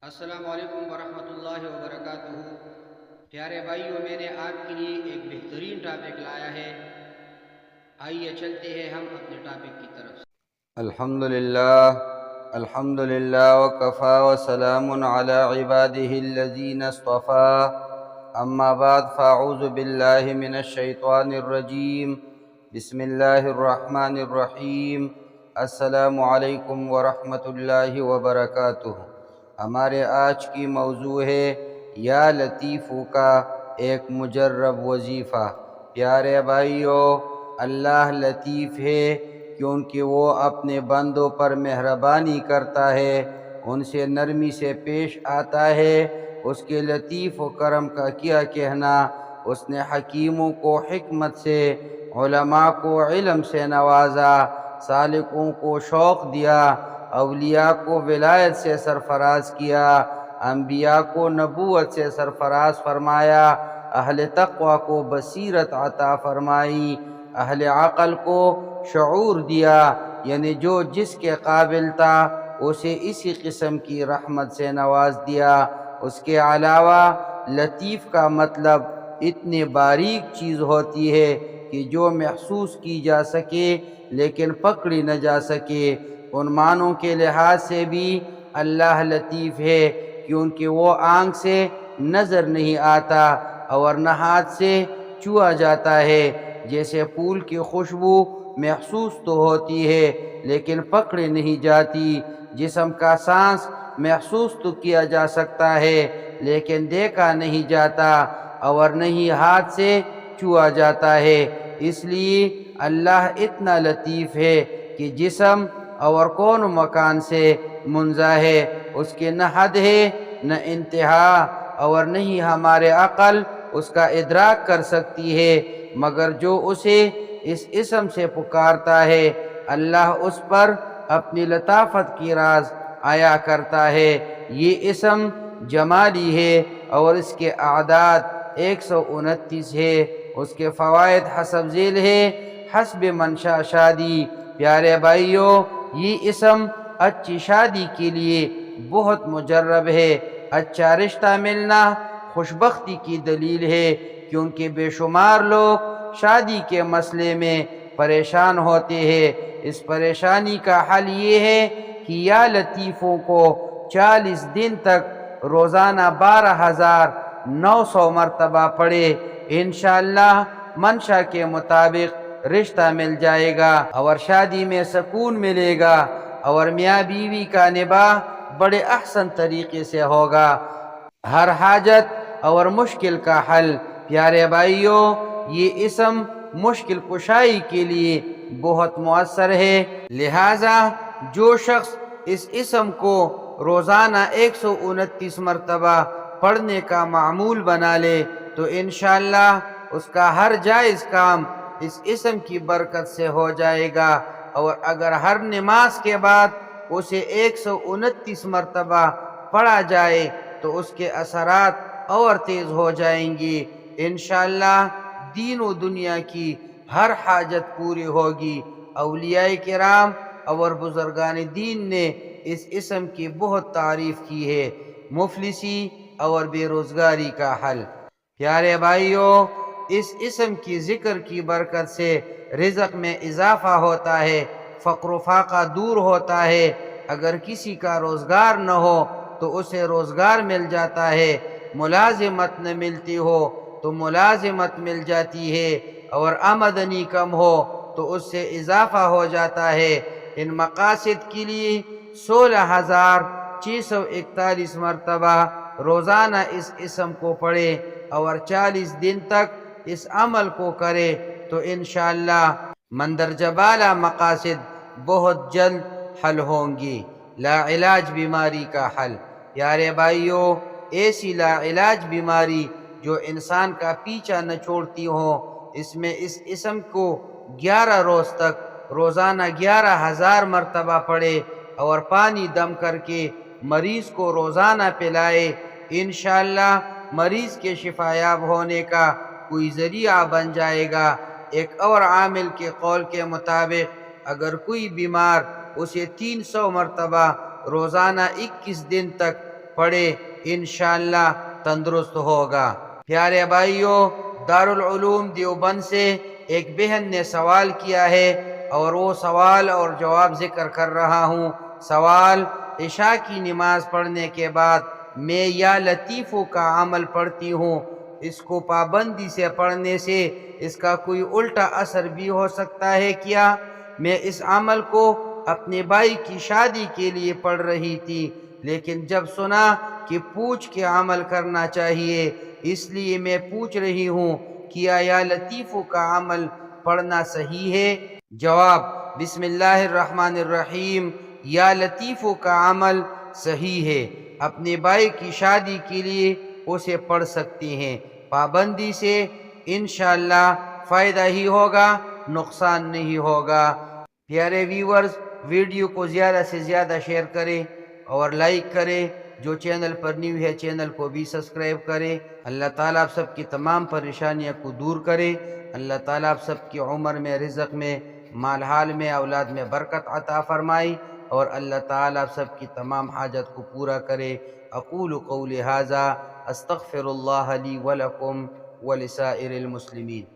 السلام علیکم ورحمۃ اللہ وبرکاتہ۔ پیارے بھائیوں، میں نے آپ کے لیے ایک بہترین ٹاپک لایا ہے۔ آئیے چلتے ہیں ہم اپنے ٹاپک کی طرف۔ الحمد للہ وکفا وسلام علی عباده الذین اصطفى اما بعد فاعوذ باللہ من الشیطان الرجیم بسم اللہ الرحمن الرحیم السلام علیکم ورحمۃ اللہ وبرکاتہ۔ ہمارے آج کی موضوع ہے یا لطیفو کا ایک مجرب وظیفہ۔ پیارے بھائیو، اللہ لطیف ہے کیونکہ وہ اپنے بندوں پر مہربانی کرتا ہے، ان سے نرمی سے پیش آتا ہے۔ اس کے لطیف و کرم کا کیا کہنا۔ اس نے حکیموں کو حکمت سے، علماء کو علم سے نوازا، سالکوں کو شوق دیا، اولیاء کو ولایت سے سرفراز کیا، انبیاء کو نبوت سے سرفراز فرمایا، اہل تقوی کو بصیرت عطا فرمائی، اہل عقل کو شعور دیا، یعنی جو جس کے قابل تھا اسے اسی قسم کی رحمت سے نواز دیا۔ اس کے علاوہ لطیف کا مطلب اتنی باریک چیز ہوتی ہے کہ جو محسوس کی جا سکے لیکن پکڑی نہ جا سکے۔ ان معنوں کے لحاظ سے بھی اللہ لطیف ہے کیونکہ وہ آنکھ سے نظر نہیں آتا اور نہ ہاتھ سے چھوا جاتا ہے۔ جیسے پھول کی خوشبو محسوس تو ہوتی ہے لیکن پکڑی نہیں جاتی، جسم کا سانس محسوس تو کیا جا سکتا ہے لیکن دیکھا نہیں جاتا اور نہیں ہاتھ سے چھوا جاتا ہے۔ اس لیے اللہ اتنا لطیف ہے کہ جسم اور کون مکان سے منزہ ہے، اس کے نہ حد ہے نہ انتہا، اور نہیں ہمارے عقل اس کا ادراک کر سکتی ہے، مگر جو اسے اس اسم سے پکارتا ہے اللہ اس پر اپنی لطافت کی راز آیا کرتا ہے۔ یہ اسم جمالی ہے اور اس کے اعداد 129 ہے۔ اس کے فوائد حسب ذیل ہے، حسب منشا شادی۔ پیارے بھائیو، یہ اسم اچھی شادی کے لیے بہت مجرب ہے۔ اچھا رشتہ ملنا خوشبختی کی دلیل ہے کیونکہ بے شمار لوگ شادی کے مسئلے میں پریشان ہوتے ہیں۔ اس پریشانی کا حل یہ ہے کہ یا لطیفوں کو 40 دن تک روزانہ 12,900 مرتبہ پڑھے، انشاءاللہ منشا کے مطابق رشتہ مل جائے گا اور شادی میں سکون ملے گا اور میاں بیوی کا نباہ بڑے احسن طریقے سے ہوگا۔ ہر حاجت اور مشکل کا حل۔ پیارے بھائیو، یہ اسم مشکل کشائی کے لیے بہت مؤثر ہے، لہذا جو شخص اس اسم کو روزانہ 129 مرتبہ پڑھنے کا معمول بنا لے تو انشاءاللہ اس کا ہر جائز کام اس اسم کی برکت سے ہو جائے گا، اور اگر ہر نماز کے بعد اسے 129 مرتبہ پڑھا جائے تو اس کے اثرات اور تیز ہو جائیں گی۔ انشاءاللہ دین و دنیا کی ہر حاجت پوری ہوگی۔ اولیاء کرام اور بزرگان دین نے اس اسم کی بہت تعریف کی ہے۔ مفلسی اور بے روزگاری کا حل۔ پیارے بھائیو، اس اسم کی ذکر کی برکت سے رزق میں اضافہ ہوتا ہے، فقر و فاقہ دور ہوتا ہے۔ اگر کسی کا روزگار نہ ہو تو اسے روزگار مل جاتا ہے، ملازمت نہ ملتی ہو تو ملازمت مل جاتی ہے، اور آمدنی کم ہو تو اس سے اضافہ ہو جاتا ہے۔ ان مقاصد کے لیے 16,641 مرتبہ روزانہ اس اسم کو پڑھے اور 40 دن تک اس عمل کو کرے تو انشاءاللہ مندرجہ بالا مقاصد بہت جلد حل ہوں گی۔ لا علاج بیماری کا حل۔ پیارے بھائیو، ایسی لا علاج بیماری جو انسان کا پیچھا نہ چھوڑتی ہو، اس میں اس اسم کو 11 روز تک روزانہ 11,000 مرتبہ پڑھے اور پانی دم کر کے مریض کو روزانہ پلائے، انشاءاللہ مریض کے شفا یاب ہونے کا کوئی ذریعہ بن جائے گا۔ ایک اور عامل کے قول کے مطابق اگر کوئی بیمار اسے 300 مرتبہ روزانہ 21 دن تک پڑھے انشاءاللہ تندرست ہوگا۔ پیارے بھائیوں، دارالعلوم دیوبند سے ایک بہن نے سوال کیا ہے اور وہ سوال اور جواب ذکر کر رہا ہوں۔ سوال: عشاء کی نماز پڑھنے کے بعد میں یا لطیفوں کا عمل پڑھتی ہوں، اس کو پابندی سے پڑھنے سے اس کا کوئی الٹا اثر بھی ہو سکتا ہے کیا؟ میں اس عمل کو اپنے بھائی کی شادی کے لیے پڑھ رہی تھی، لیکن جب سنا کہ پوچھ کے عمل کرنا چاہیے، اس لیے میں پوچھ رہی ہوں کیا یا لطیفوں کا عمل پڑھنا صحیح ہے؟ جواب: بسم اللہ الرحمن الرحیم۔ یا لطیفوں کا عمل صحیح ہے، اپنے بھائی کی شادی کے لیے اسے پڑھ سکتے ہیں، پابندی سے انشاءاللہ فائدہ ہی ہوگا، نقصان نہیں ہوگا۔ پیارے ویورز، ویڈیو کو زیادہ سے زیادہ شیئر کریں اور لائک کریں۔ جو چینل پر نیو ہے چینل کو بھی سبسکرائب کریں۔ اللہ تعالیٰ آپ سب کی تمام پریشانیوں کو دور کرے۔ اللہ تعالیٰ آپ سب کی عمر میں، رزق میں، مال حال میں، اولاد میں برکت عطا فرمائی اور اللہ تعالیٰ آپ سب کی تمام حاجت کو پورا کرے۔ اقول قولی ھذا استغفر اللہ لی ولکم ولسائر المسلمین۔